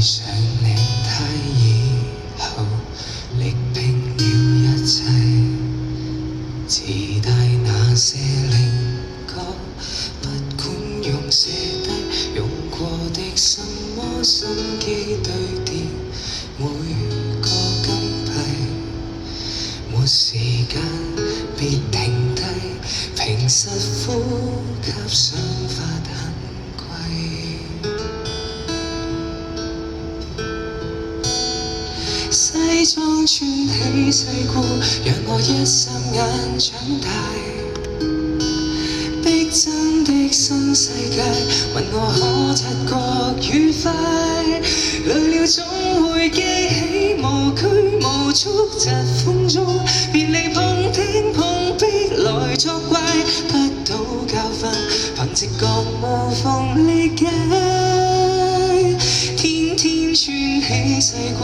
上領呔以後，力拼了一切，自帶那些稜角，不管用寫低用過的什麼心機堆疊每個金幣，沒時間別停低，平實呼吸想法很貴。西裝穿起世故，讓我一霎眼長大。逼真的新世界，問我可察覺愉快。累了總會記起無拘無束疾風中，別離碰天碰壁來作怪，得到教訓，憑直覺無縫理解。天天穿起世故，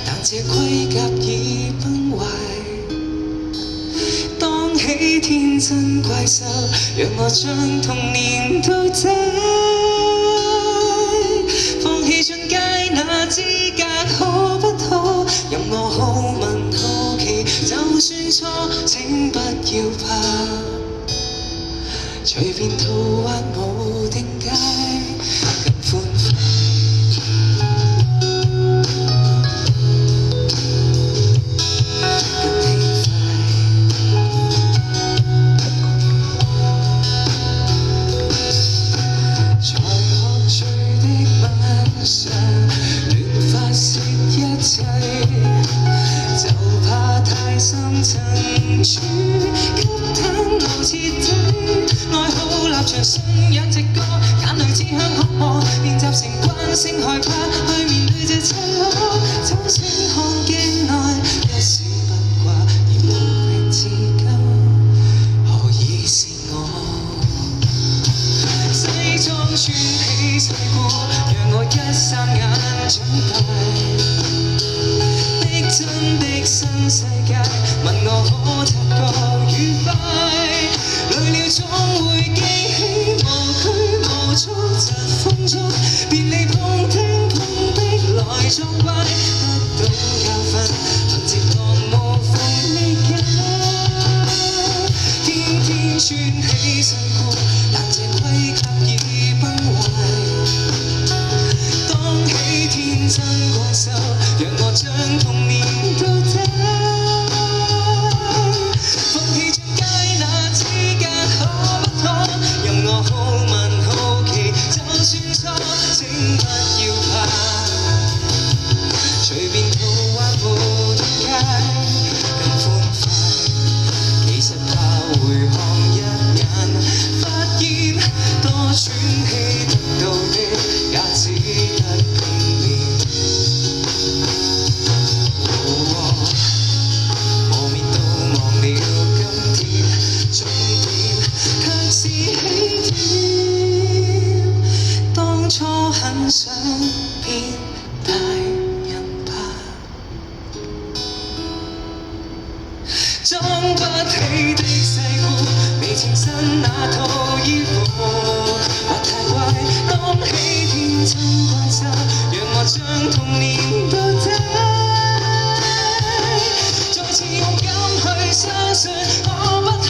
但這盔甲已崩壞。當起天真怪獸，讓我將童年都摘。放棄進階那資格可不可？任我好問好奇，就算錯請不要怕，隨便途滑無定界，更寬快。亂發泄一切，就怕太深層處給坦露徹底。愛好立場信仰直覺，眼淚只向渴望，練習成慣性害怕，去面對這赤裸。酒醒看鏡內，一絲不掛，而無力自救，何以是我？西裝穿起世故，讓我一霎眼長大。逼真的新世界，問我可察覺愉快。累了總會記起無拘無束疾風中，別離碰天碰壁來作怪，得到教訓，憑直覺無縫理解。天天穿起世故，但這盔甲已崩壞。當起天真怪獸，讓我將童年都摘。放棄進階那資格可不可？任我好問好奇，就算錯請不要怕，隨便途滑無定界，更寬快。其實怕回看一眼，發現多喘氣得到的也只得片面。磨滅到忘了今天，終點卻是起點。當初很想變大人吧，裝不起的世故，未情身那套衣服，或太怪。當起天真怪獸，讓我將童年都摘。再次勇敢去相信可不可？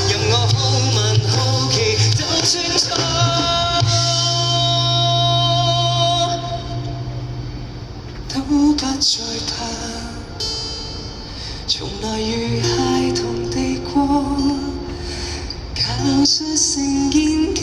任我好問好奇，就算錯都不再怕，從來如孩童地過，靠率性見解。